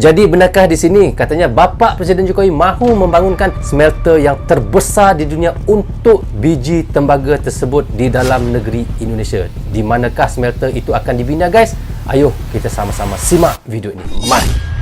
Jadi benarkah di sini katanya Bapak Presiden Jokowi mahu membangunkan smelter yang terbesar di dunia untuk biji tembaga tersebut di dalam negeri Indonesia. Di manakah smelter itu akan dibina, guys? Ayo kita sama-sama simak video ini. Mari.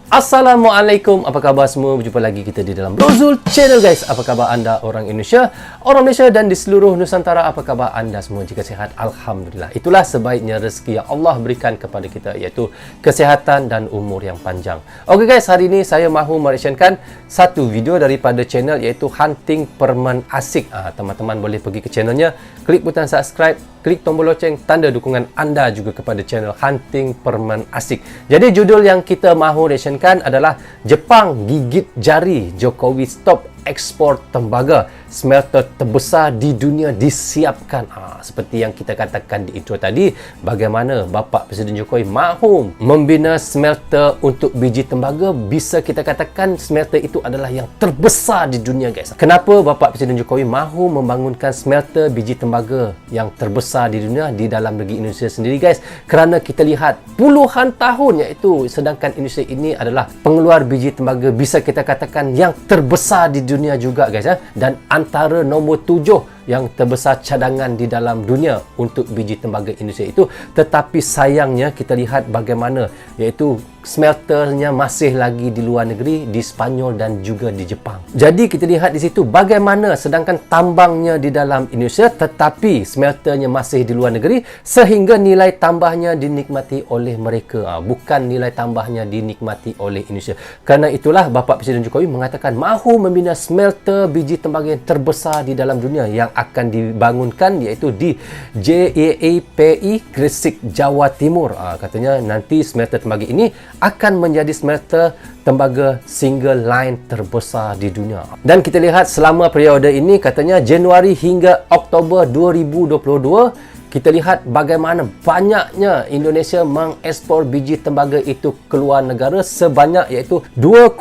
Assalamualaikum, apa khabar semua? Berjumpa lagi kita di dalam Rozul Channel, guys. Apa khabar anda orang Indonesia, orang Malaysia dan di seluruh Nusantara? Apa khabar anda semua? Jika sihat, Alhamdulillah. Itulah sebaiknya rezeki yang Allah berikan kepada kita, iaitu kesihatan dan umur yang panjang. Okey guys, hari ini saya mahu mereaksikan satu video daripada channel iaitu Hunting Permen Asik. Teman-teman boleh pergi ke channelnya, klik butang subscribe, klik tombol loceng, tanda dukungan anda juga kepada channel Hunting Permen Asik. Jadi judul yang kita mahu reaksikan adalah Jepang gigit jari, Jokowi stop ekspor tembaga, smelter terbesar di dunia disiapkan. Seperti yang kita katakan di intro tadi, bagaimana Bapak Presiden Jokowi mahu membina smelter untuk biji tembaga. Bisa kita katakan smelter itu adalah yang terbesar di dunia, guys. Kenapa Bapak Presiden Jokowi mahu membangunkan smelter biji tembaga yang terbesar di dunia di dalam negeri Indonesia sendiri, guys? Kerana kita lihat puluhan tahun, iaitu sedangkan Indonesia ini adalah pengeluar biji tembaga bisa kita katakan yang terbesar di dunia juga, guys, dan antara nombor 7 yang terbesar cadangan di dalam dunia untuk biji tembaga Indonesia itu. Tetapi sayangnya kita lihat bagaimana iaitu smelternya masih lagi di luar negeri, di Spanyol dan juga di Jepang. Jadi kita lihat di situ bagaimana sedangkan tambangnya di dalam Indonesia tetapi smelternya masih di luar negeri, sehingga nilai tambahnya dinikmati oleh mereka, bukan nilai tambahnya dinikmati oleh Indonesia. Kerana itulah Bapak Presiden Jokowi mengatakan mahu membina smelter biji tembaga yang terbesar di dalam dunia yang akan dibangunkan iaitu di JAAPI Gresik, Jawa Timur. Katanya nanti smelter tembaga ini akan menjadi smelter tembaga single line terbesar di dunia. Dan kita lihat selama periode ini katanya Januari hingga Oktober 2022, kita lihat bagaimana banyaknya Indonesia mengekspor biji tembaga itu keluar negara sebanyak iaitu 2,5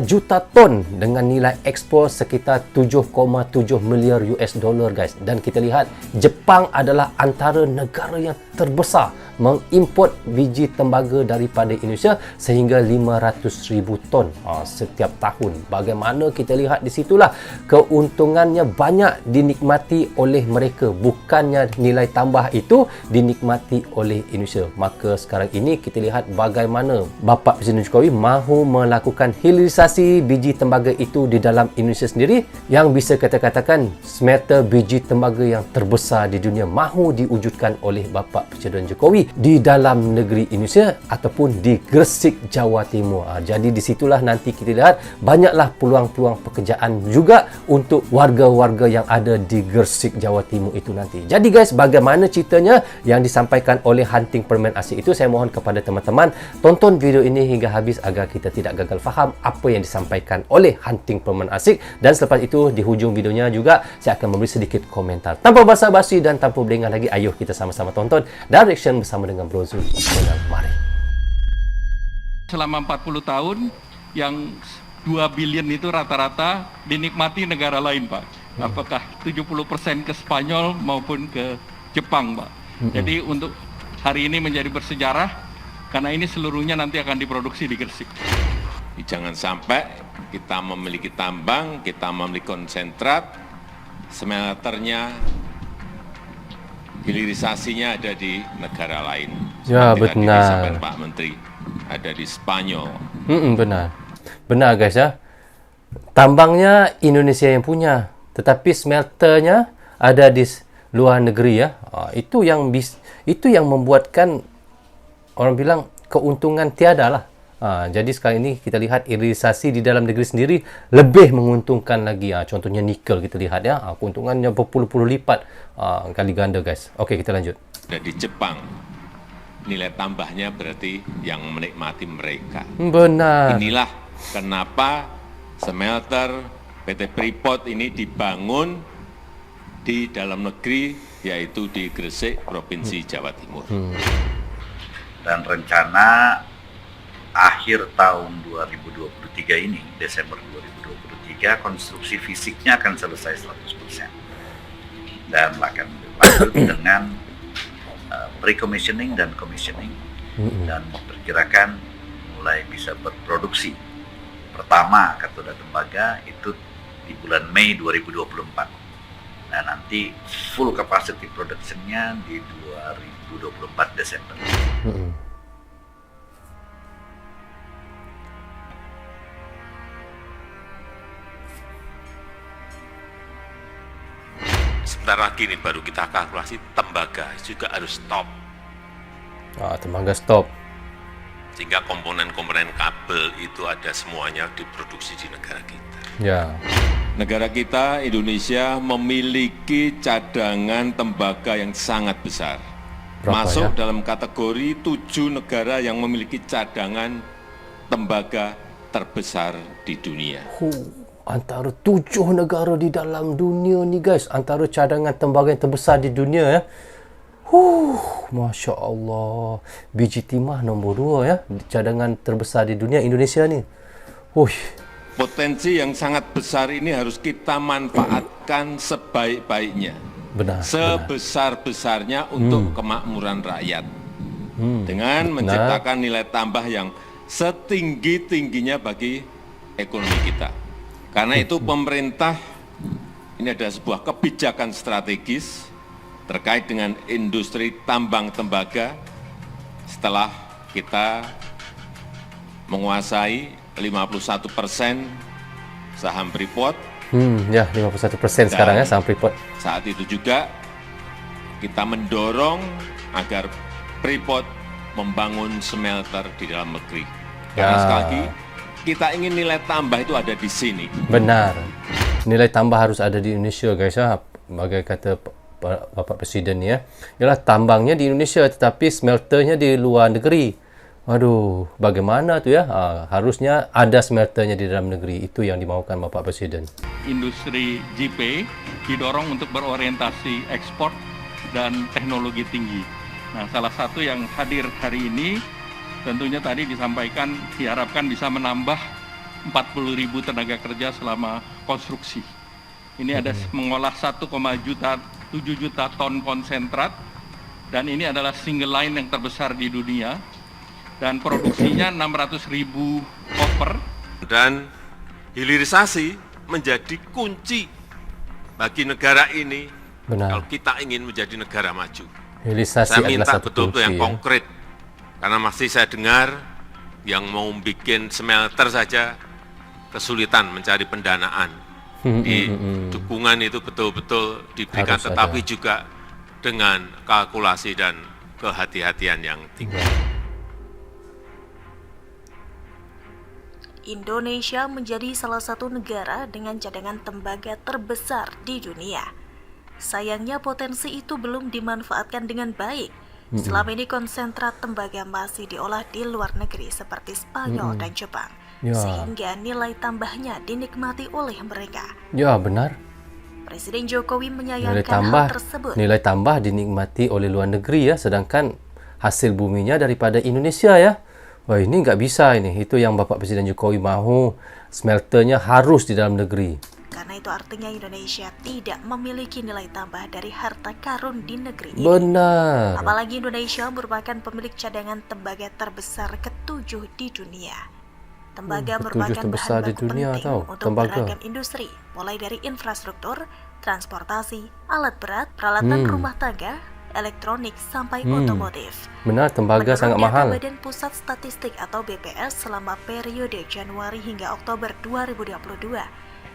juta ton dengan nilai ekspor sekitar 7,7 miliar US dollar, guys. Dan kita lihat Jepang adalah antara negara yang terbesar mengimport biji tembaga daripada Indonesia sehingga 500,000 ton setiap tahun. Bagaimana kita lihat di situlah keuntungannya banyak dinikmati oleh mereka, bukannya nilai tambah itu dinikmati oleh Indonesia. Maka sekarang ini kita lihat bagaimana Bapak Presiden Jokowi mahu melakukan hilirisasi biji tembaga itu di dalam Indonesia sendiri, yang bisa kita katakan smelter biji tembaga yang terbesar di dunia mahu diwujudkan oleh Bapak Presiden Jokowi di dalam negeri Indonesia ataupun di Gresik, Jawa Timur. Jadi di situlah nanti kita lihat banyaklah peluang-peluang pekerjaan juga untuk warga-warga yang ada di Gresik, Jawa Timur itu nanti. Jadi guys, bagaimana ceritanya yang disampaikan oleh Hunting Permen Asik itu, saya mohon kepada teman-teman tonton video ini hingga habis agar kita tidak gagal faham apa yang disampaikan oleh Hunting Permen Asik. Dan selepas itu di hujung videonya juga saya akan memberi sedikit komentar. Tanpa basa-basi dan tanpa berlengah lagi, ayo kita sama-sama tonton dan reaction bersama dengan Rozul Channel. Mari. Selama 40 tahun yang 2 billion itu rata-rata dinikmati negara lain, Pak. Apakah 70% ke Spanyol maupun ke Jepang, Pak. Jadi untuk hari ini menjadi bersejarah karena ini seluruhnya nanti akan diproduksi di Gresik. Jangan sampai kita memiliki tambang, kita memiliki konsentrat, smelternya, hilirisasinya ada di negara lain. Ya, seperti benar. tadi disampaikan Pak Menteri, ada di Spanyol. Benar. Benar, guys, ya. Tambangnya Indonesia yang punya, tetapi smelternya ada di luar negeri, ya. Itu yang membuatkan orang bilang keuntungan tiada lah. Jadi sekarang ini kita lihat hilirisasi di dalam negeri sendiri lebih menguntungkan lagi. Contohnya nikel kita lihat, ya, keuntungannya berpuluh-puluh lipat kali ganda, guys. Okey, kita lanjut. Dan di Jepang, nilai tambahnya berarti yang menikmati mereka. Benar. Inilah kenapa smelter PT Freeport ini dibangun di dalam negeri, yaitu di Gresik, Provinsi Jawa Timur. Dan rencana akhir tahun 2023 ini, Desember 2023, konstruksi fisiknya akan selesai 100%. Dan akan lanjut dengan pre-commissioning dan commissioning, dan diperkirakan mulai bisa berproduksi pertama katoda tembaga itu di bulan Mei 2024. Nah, nanti full capacity production-nya di 2024 Desember. Sebentar lagi nih baru kita kalkulasi tembaga juga harus stop. Tembaga stop. Sehingga komponen-komponen kabel itu ada semuanya diproduksi di negara kita. Ya. Negara kita, Indonesia, memiliki cadangan tembaga yang sangat besar. Berapa, Masuk ya? dalam kategori 7 negara yang memiliki cadangan tembaga terbesar di dunia. Antara 7 negara di dalam dunia ni guys, antara cadangan tembaga yang terbesar di dunia ya. Masya Allah. Biji timah nombor 2 ya, cadangan terbesar di dunia Indonesia ni. Potensi yang sangat besar ini harus kita manfaatkan sebaik-baiknya. Benar. Sebesar-besarnya untuk kemakmuran rakyat. Dengan menciptakan nilai tambah yang setinggi-tingginya bagi ekonomi kita. Karena itu pemerintah, ini ada sebuah kebijakan strategis terkait dengan industri tambang tembaga setelah kita menguasai 51% saham Freeport. Ya, 51% sekarang ya saham Freeport. Saat itu juga kita mendorong agar Freeport membangun smelter di dalam negeri. Karena sekali lagi kita ingin nilai tambah itu ada di sini. Benar. Nilai tambah harus ada di Indonesia guys ya. Bagai kata Bapak Presiden ya. Ialah tambangnya di Indonesia tetapi smelternya di luar negeri. Waduh, bagaimana tu ya? Harusnya ada smelternya di dalam negeri. Itu yang dimaukan Bapak Presiden. Industri JP didorong untuk berorientasi ekspor dan teknologi tinggi. Nah, salah satu yang hadir hari ini tentunya tadi disampaikan diharapkan bisa menambah 40.000 tenaga kerja selama konstruksi. Ini ada mengolah 1,7 juta ton konsentrat dan ini adalah single line yang terbesar di dunia. Dan produksinya 600.000 koper. Dan hilirisasi menjadi kunci bagi negara ini. Benar. Kalau kita ingin menjadi negara maju. Hilirisasi Saya minta adalah satu betul-betul yang kunci, konkret. Karena masih saya dengar yang mau bikin smelter saja kesulitan mencari pendanaan. Dukungan itu betul-betul diberikan, Harus tetapi ada. juga dengan kalkulasi dan kehati-hatian yang tinggi. Indonesia menjadi salah satu negara dengan cadangan tembaga terbesar di dunia. Sayangnya potensi itu belum dimanfaatkan dengan baik. Selama ini konsentrat tembaga masih diolah di luar negeri seperti Spanyol dan Jepang. Ya. Sehingga nilai tambahnya dinikmati oleh mereka. Ya, benar. Presiden Jokowi Nilai menyayangkan tambah, hal tersebut. nilai tambah dinikmati oleh luar negeri ya, sedangkan hasil buminya daripada Indonesia ya. Wah, ini nggak bisa ini. Itu yang Bapak Presiden Jokowi mahu, smelternya harus di dalam negeri. Karena itu artinya Indonesia tidak memiliki nilai tambah dari harta karun di negeri ini. Benar. Apalagi Indonesia merupakan pemilik cadangan tembaga terbesar ke-7 di dunia. Tembaga ke-7 merupakan terbesar bahan di baku dunia, penting tahu, untuk tembaga. beragam industri, mulai dari infrastruktur, transportasi, alat berat, peralatan rumah tangga, elektronik, sampai otomotif. Benar, tembaga Menurut sangat data mahal. Badan Pusat Statistik atau BPS selama periode Januari hingga Oktober 2022,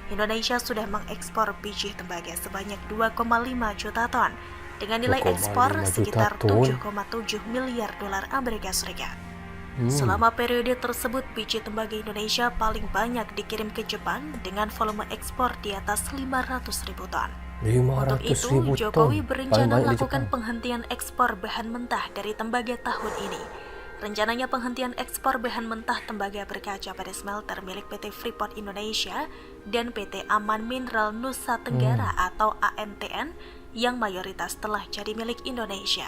Indonesia sudah mengekspor biji tembaga sebanyak 2,5 juta ton dengan nilai 2,5 ekspor sekitar juta ton. 7,7 miliar dolar Amerika Serikat. Selama periode tersebut, biji tembaga Indonesia paling banyak dikirim ke Jepang dengan volume ekspor di atas 500.000 ton. 500.000 Untuk itu, ton. Jokowi Paling berencana banyak di melakukan Jepang. penghentian ekspor bahan mentah dari tembaga tahun ini. Rencananya penghentian ekspor bahan mentah tembaga berkaca pada smelter milik PT Freeport Indonesia dan PT Aman Mineral Nusa Tenggara atau AMTN yang mayoritas telah jadi milik Indonesia.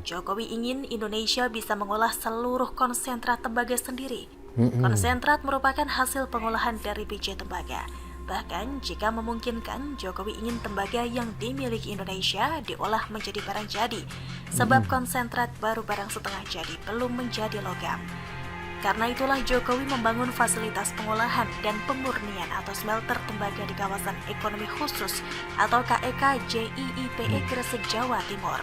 Jokowi ingin Indonesia bisa mengolah seluruh konsentrat tembaga sendiri. Konsentrat merupakan hasil pengolahan dari biji tembaga. Bahkan jika memungkinkan, Jokowi ingin tembaga yang dimiliki Indonesia diolah menjadi barang jadi, sebab konsentrat baru barang setengah jadi belum menjadi logam. Karena itulah Jokowi membangun fasilitas pengolahan dan pemurnian atau smelter tembaga di kawasan ekonomi khusus atau KEK JIIPE Gresik, Jawa Timur.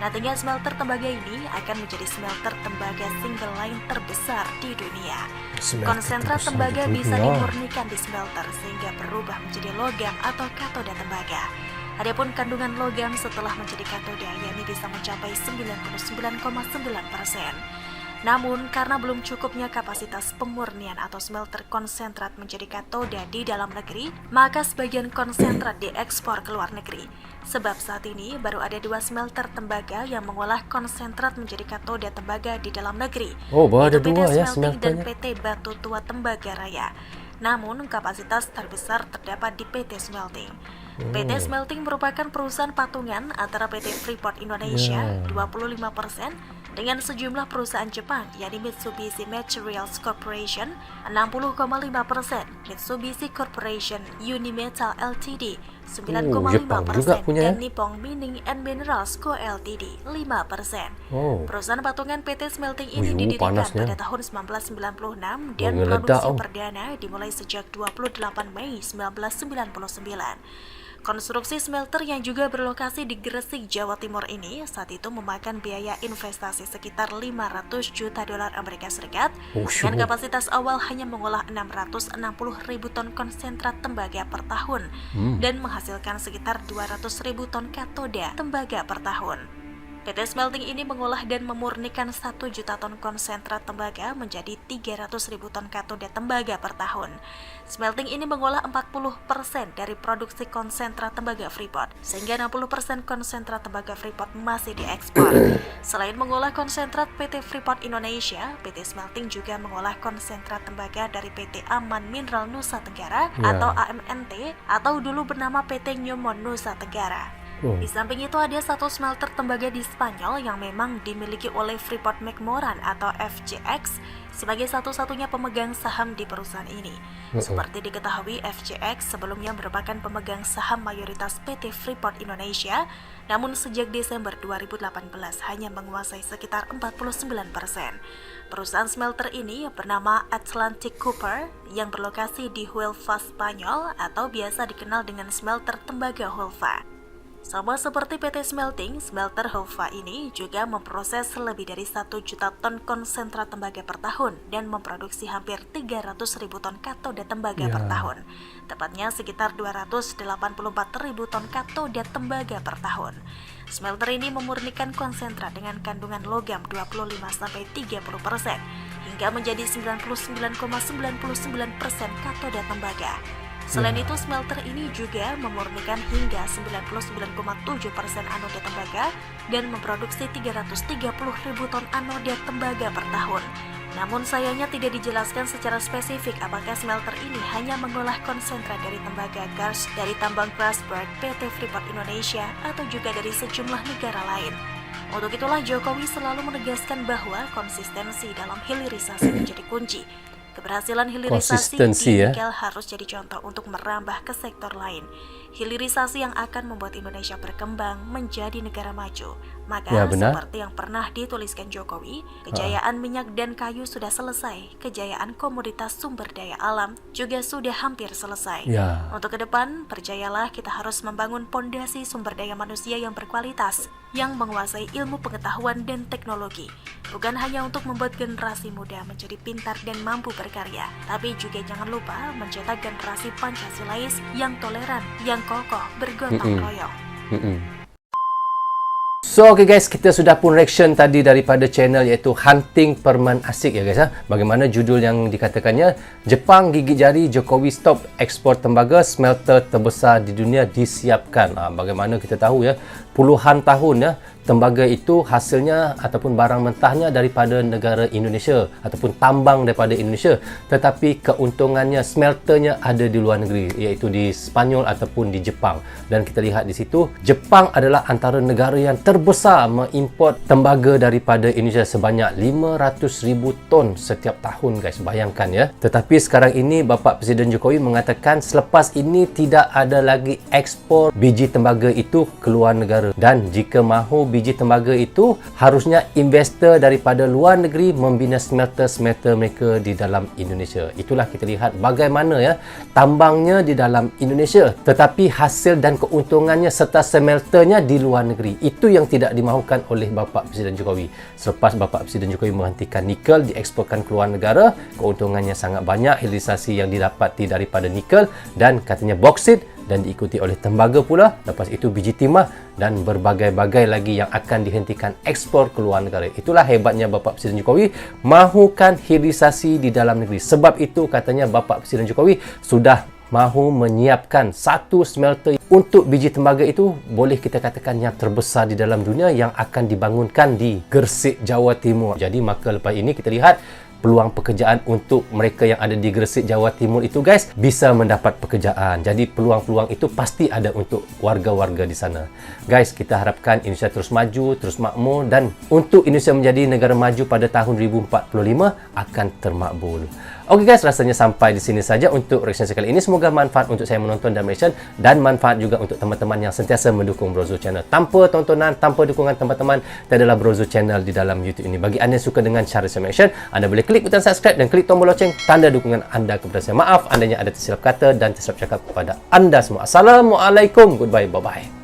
Nantinya smelter tembaga ini akan menjadi smelter tembaga single line terbesar di dunia. Konsentrat tembaga bisa dimurnikan di smelter sehingga berubah menjadi logam atau katoda tembaga. Adapun kandungan logam setelah menjadi katoda yakni bisa mencapai 99,9%. Namun, karena belum cukupnya kapasitas pemurnian atau smelter konsentrat menjadi katoda di dalam negeri, maka sebagian konsentrat diekspor ke luar negeri. Sebab saat ini baru ada 2 smelter tembaga yang mengolah konsentrat menjadi katoda tembaga di dalam negeri. Oh, baru ada PT 2 ya Smelting dan smelternya. PT Batu Tua Tembaga Raya. Namun, kapasitas terbesar terdapat di PT Smelting. PT Smelting merupakan perusahaan patungan antara PT Freeport Indonesia 25% dengan sejumlah perusahaan Jepang, yakni Mitsubishi Materials Corporation 60,5%, Mitsubishi Corporation Unimetal Ltd 9,5%, dan Nippon Mining and Minerals Co Ltd 5%. Perusahaan patungan PT Smelting ini didirikan pada tahun 1996 dan produksi perdana dimulai sejak 28 Mei 1999. Konstruksi smelter yang juga berlokasi di Gresik, Jawa Timur ini saat itu memakan biaya investasi sekitar 500 juta dolar Amerika Serikat dengan kapasitas awal hanya mengolah 660.000 ton konsentrat tembaga per tahun dan menghasilkan sekitar 200.000 ton katoda tembaga per tahun. PT Smelting ini mengolah dan memurnikan 1 juta ton konsentrat tembaga menjadi 300.000 ton katoda tembaga per tahun. Smelting ini mengolah 40% dari produksi konsentrat tembaga Freeport, sehingga 60% konsentrat tembaga Freeport masih diekspor. Selain mengolah konsentrat PT Freeport Indonesia, PT Smelting juga mengolah konsentrat tembaga dari PT Aman Mineral Nusa Tenggara atau AMNT atau dulu bernama PT Newmont Nusa Tenggara. Di samping itu ada 1 smelter tembaga di Spanyol yang memang dimiliki oleh Freeport-McMoRan atau FCX sebagai satu-satunya pemegang saham di perusahaan ini. Seperti diketahui, FCX sebelumnya merupakan pemegang saham mayoritas PT Freeport Indonesia, namun sejak Desember 2018 hanya menguasai sekitar 49%. Perusahaan smelter ini bernama Atlantic Copper yang berlokasi di Huelva, Spanyol atau biasa dikenal dengan smelter tembaga Huelva. Sama seperti PT Smelting, smelter Huelva ini juga memproses lebih dari 1 juta ton konsentrat tembaga per tahun dan memproduksi hampir 300.000 ton katoda tembaga per tahun. Tepatnya sekitar 284.000 ton katoda tembaga per tahun. Smelter ini memurnikan konsentrat dengan kandungan logam 25-30% hingga menjadi 99,99% katoda tembaga. Selain itu, smelter ini juga memurnikan hingga 99,7% anoda tembaga dan memproduksi 330.000 ton anoda tembaga per tahun. Namun sayangnya tidak dijelaskan secara spesifik apakah smelter ini hanya mengolah konsentrat dari tembaga gas dari tambang Grasberg PT Freeport Indonesia atau juga dari sejumlah negara lain. Untuk itulah Jokowi selalu menegaskan bahwa konsistensi dalam hilirisasi menjadi kunci. Keberhasilan hilirisasi di nikel harus jadi contoh untuk merambah ke sektor lain. Hilirisasi yang akan membuat Indonesia berkembang menjadi negara maju. Maka seperti yang pernah dituliskan Jokowi, kejayaan minyak dan kayu sudah selesai, kejayaan komoditas sumber daya alam juga sudah hampir selesai. Untuk ke depan, percayalah kita harus membangun pondasi sumber daya manusia yang berkualitas, yang menguasai ilmu pengetahuan dan teknologi. Bukan hanya untuk membuat generasi muda menjadi pintar dan mampu berkarya, tapi juga jangan lupa mencetak generasi Pancasilais yang toleran, yang kokoh, bergotong royong. So, okay guys, kita sudah pun reaction tadi daripada channel iaitu Hunting Perman Asik ya guys ya. Bagaimana judul yang dikatakannya, Jepang gigit jari, Jokowi stop ekspor tembaga, smelter terbesar di dunia disiapkan. Bagaimana kita tahu ya, puluhan tahun ya, tembaga itu hasilnya ataupun barang mentahnya daripada negara Indonesia ataupun tambang daripada Indonesia, tetapi keuntungannya smelternya ada di luar negeri, iaitu di Spanyol ataupun di Jepang. Dan kita lihat di situ, Jepang adalah antara negara yang terbesar mengimport tembaga daripada Indonesia sebanyak 500,000 ton setiap tahun, guys. Bayangkan ya. Tetapi sekarang ini Bapak Presiden Jokowi mengatakan selepas ini tidak ada lagi ekspor biji tembaga itu ke luar negara, dan jika mahu biji tembaga itu harusnya investor daripada luar negeri membina smelter-smelter mereka di dalam Indonesia. Itulah kita lihat bagaimana ya tambangnya di dalam Indonesia, tetapi hasil dan keuntungannya serta smelternya di luar negeri. Itu yang tidak dimahukan oleh Bapak Presiden Jokowi. Selepas Bapak Presiden Jokowi menghentikan nikel dieksporkan ke luar negara, keuntungannya sangat banyak, hilirisasi yang didapati daripada nikel dan katanya boksit, dan diikuti oleh tembaga pula, lepas itu biji timah dan berbagai-bagai lagi yang akan dihentikan ekspor ke luar negara. Itulah hebatnya Bapak Presiden Jokowi mahukan hilirisasi di dalam negeri. Sebab itu katanya Bapak Presiden Jokowi sudah mahu menyiapkan satu smelter untuk biji tembaga itu, boleh kita katakan yang terbesar di dalam dunia, yang akan dibangunkan di Gresik, Jawa Timur. Jadi maka lepas ini kita lihat peluang pekerjaan untuk mereka yang ada di Gresik, Jawa Timur itu, guys, bisa mendapat pekerjaan. Jadi peluang-peluang itu pasti ada untuk warga-warga di sana. Guys, kita harapkan Indonesia terus maju, terus makmur, dan untuk Indonesia menjadi negara maju pada tahun 2045 akan termakbul. Okey guys, rasanya sampai di sini saja untuk reaction saya kali ini. Semoga manfaat untuk saya menonton dan reaction, dan manfaat juga untuk teman-teman yang sentiasa mendukung Brozo Channel. Tanpa tontonan, tanpa dukungan teman-teman, tiadalah Brozo Channel di dalam YouTube ini. Bagi anda yang suka dengan cara saya reaction, anda boleh klik butang subscribe dan klik tombol loceng, tanda dukungan anda kepada saya. Maaf andainya ada tersilap kata dan tersilap cakap kepada anda semua. Assalamualaikum, goodbye, bye-bye.